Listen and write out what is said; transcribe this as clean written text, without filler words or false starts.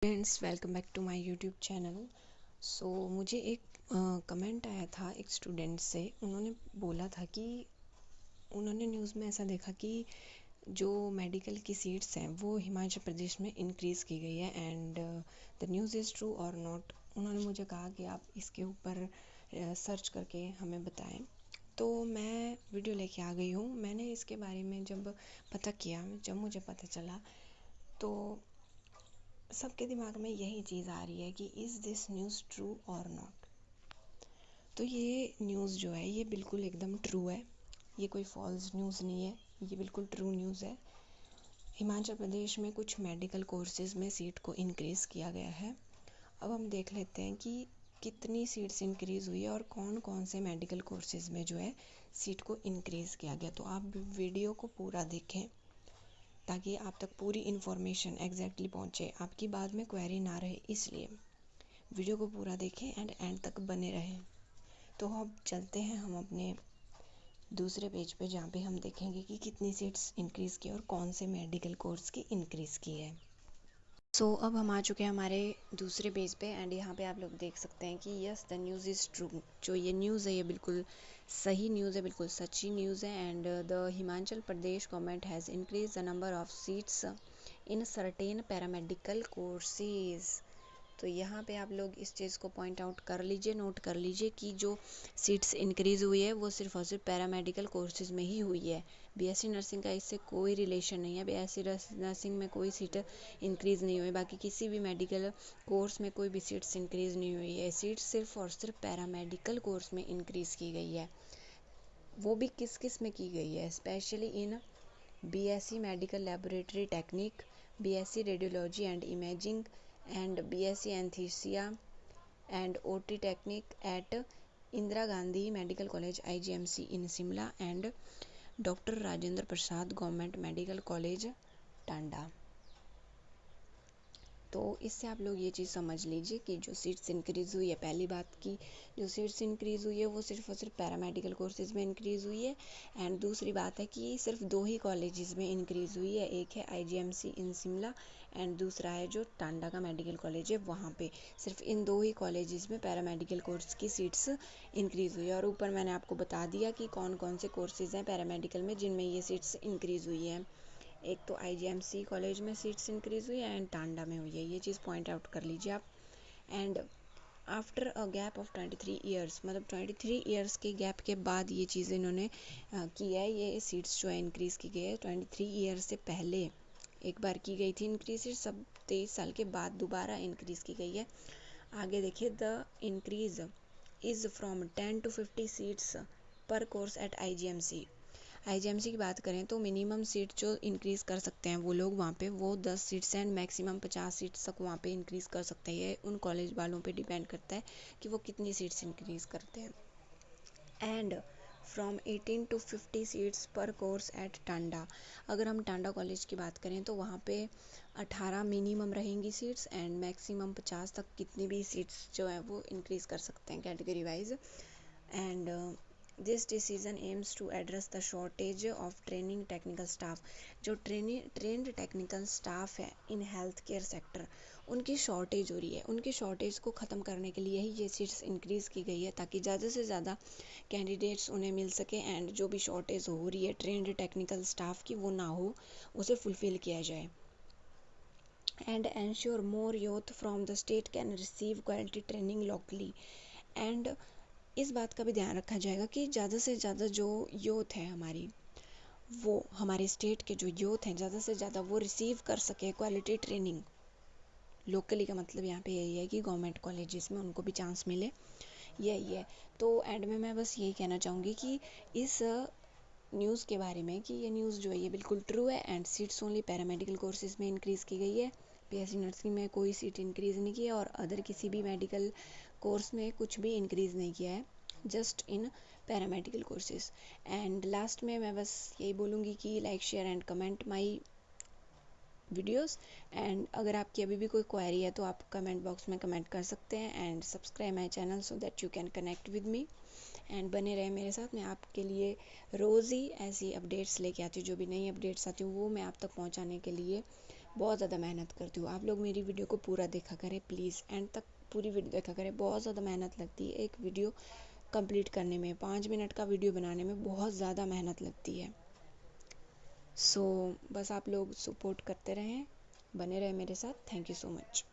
Friends, welcome back to my YouTube channel. मुझे एक comment आया था एक स्टूडेंट से। उन्होंने बोला था कि उन्होंने न्यूज़ में ऐसा देखा कि जो मेडिकल की सीट्स हैं वो हिमाचल प्रदेश में इंक्रीज़ की गई है and the news is true और नॉट। उन्होंने मुझे कहा कि आप इसके ऊपर सर्च करके हमें बताएं। तो मैं वीडियो लेके आ गई हूँ। मैंने इसके बारे में जब पता किया, जब मुझे पता चला तो सबके दिमाग में यही चीज़ आ रही है कि इज़ दिस न्यूज़ ट्रू और नॉट। तो ये न्यूज़ जो है ये बिल्कुल एकदम ट्रू है। ये कोई फॉल्स न्यूज़ नहीं है, ये बिल्कुल ट्रू न्यूज़ है। हिमाचल प्रदेश में कुछ मेडिकल कोर्सेज़ में सीट को इंक्रीज़ किया गया है। अब हम देख लेते हैं कि कितनी सीट्स इंक्रीज़ हुई है और कौन कौन से मेडिकल कोर्सेज़ में जो है सीट को इंक्रीज़ किया गया। तो आप वीडियो को पूरा देखें ताकि आप तक पूरी इन्फॉर्मेशन एग्जैक्टली पहुँचे, आपकी बाद में क्वेरी ना रहे। इसलिए वीडियो को पूरा देखें एंड एंड तक बने रहें। तो अब चलते हैं हम अपने दूसरे पेज पे, जहाँ पे हम देखेंगे कि कितनी सीट्स इंक्रीज़ की और कौन से मेडिकल कोर्स की इंक्रीज़ की है। अब हम आ चुके हैं हमारे दूसरे पेज पे एंड यहाँ पे आप लोग देख सकते हैं कि yes the news is true. जो ये न्यूज़ है ये बिल्कुल सही न्यूज़ है, बिल्कुल सच्ची न्यूज़ है। And the Himachal Pradesh government has increase the number of seats in certain paramedical courses. तो यहाँ पे आप लोग इस चीज़ को पॉइंट आउट कर लीजिए, नोट कर लीजिए कि जो सीट्स इंक्रीज़ हुई है वो सिर्फ और सिर्फ पैरामेडिकल कोर्सेज़ में ही हुई है। बीएससी नर्सिंग का इससे कोई रिलेशन नहीं है। बीएससी नर्सिंग में कोई सीट इंक्रीज़ नहीं हुई, बाकी किसी भी मेडिकल कोर्स में कोई भी सीट्स इंक्रीज़ नहीं हुई है। सीट्स सिर्फ और सिर्फ पैरामेडिकल कोर्स में इंक्रीज़ की गई है। वो भी किस किस में की गई है, specially in BSc medical laboratory technique, BSc radiology and imaging and BSc anaesthesia and OT technique at Indira Gandhi medical college IGMC in Shimla and doctor Rajendra Prasad government medical college Tanda. तो इससे आप लोग ये चीज़ समझ लीजिए कि जो सीट्स इंक्रीज़ हुई है, पहली बात की जो सीट्स इंक्रीज़ हुई है वो सिर्फ और सिर्फ पैरामेडिकल कोर्सेज़ में इंक्रीज़ हुई है। एंड दूसरी बात है कि सिर्फ 2 ही कॉलेजेस में इंक्रीज़ हुई है। एक है आईजीएमसी इन शिमला एंड दूसरा है जो टांडा का मेडिकल कॉलेज है, वहाँ पे सिर्फ इन 2 ही कॉलेजेस में पैरामेडिकल कोर्स की सीट्स इंक्रीज़ हुई है। और ऊपर मैंने आपको बता दिया कि कौन कौन से कोर्सेज़ हैं पैरामेडिकल में जिनमें ये सीट्स इंक्रीज़ हुई हैं। एक तो आईजीएमसी कॉलेज में सीट्स इंक्रीज़ हुई है एंड टांडा में हुई है। ये चीज़ पॉइंट आउट कर लीजिए आप। And after a gap of 23 years, मतलब 23 ईयर्स के गैप के बाद ये चीज़ इन्होंने की है। ये सीट्स जो है इंक्रीज़ की गई है। 23 ईयर्स से पहले एक बार की गई थी इंक्रीज, सब 23 साल के बाद दोबारा इंक्रीज़ की गई है। आगे देखिए, the increase is from 10 to 50 seats पर कोर्स एट आईजीएमसी। आईजीएमसी की बात करें तो मिनिमम सीट जो इंक्रीज़ कर सकते हैं वो लोग वहाँ पे वो 10 सीट्स एंड मैक्सिमम 50 सीट्स तक वहाँ पे इंक्रीज़ कर सकते हैं। ये उन कॉलेज वालों पे डिपेंड करता है कि वो कितनी सीट्स इंक्रीज़ करते हैं। एंड फ्रॉम 18 to 50 सीट्स पर कोर्स एट टांडा। अगर हम टांडा कॉलेज की बात करें तो वहाँ पे 18 मिनिमम रहेंगी सीट्स एंड मैक्सिमम 50 तक कितनी भी सीट्स जो है वो इंक्रीज़ कर सकते हैं category wise. And this decision aims to address the shortage of training technical staff. जो ट्रेंड टेक्निकल स्टाफ है इन हेल्थ केयर सेक्टर, उनकी शॉर्टेज हो रही है। उनकी शॉर्टेज को ख़त्म करने के लिए ही ये सीट्स इंक्रीज़ की गई है ताकि ज़्यादा से ज़्यादा कैंडिडेट्स उन्हें मिल सके एंड जो भी शॉर्टेज हो रही है ट्रेंड टेक्निकल स्टाफ की वो ना हो, उसे फुलफ़िल किया जाए। And ensure more youth from the state can receive quality training locally. And इस बात का भी ध्यान रखा जाएगा कि ज़्यादा से ज़्यादा जो यूथ है हमारी, वो हमारे स्टेट के जो यूथ हैं ज़्यादा से ज़्यादा वो रिसीव कर सके क्वालिटी ट्रेनिंग लोकली। का मतलब यहाँ पे यही है कि गवर्नमेंट कॉलेजेस में उनको भी चांस मिले, यही है। तो एंड में मैं बस यही कहना चाहूँगी कि इस न्यूज़ के बारे में कि ये न्यूज़ जो है ये बिल्कुल ट्रू है and seats only paramedical courses में इंक्रीज़ की गई है। बीएससी नर्सिंग में कोई सीट इंक्रीज़ नहीं की है और अदर किसी भी मेडिकल कोर्स में कुछ भी इंक्रीज़ नहीं किया है, just in paramedical courses. And last में मैं बस यही बोलूँगी कि like share and comment my videos. And अगर आपकी अभी भी कोई क्वेरी है तो आप कमेंट बॉक्स में कमेंट कर सकते हैं and subscribe my channel so that you can connect with me and बने रहे मेरे साथ। मैं आपके लिए रोज़ ही ऐसी अपडेट्स लेके आती हूँ, जो भी नई अपडेट्स आती हूँ वो मैं आप तक पहुँचाने के लिए बहुत ज़्यादा मेहनत करती हूँ। आप लोग मेरी वीडियो को पूरा देखा करें प्लीज़, एंड तक पूरी वीडियो देखा करें। बहुत ज़्यादा मेहनत लगती है एक वीडियो कंप्लीट करने में, 5 मिनट का वीडियो बनाने में बहुत ज़्यादा मेहनत लगती है। सो बस आप लोग सपोर्ट करते रहें, बने रहें मेरे साथ। Thank you so much.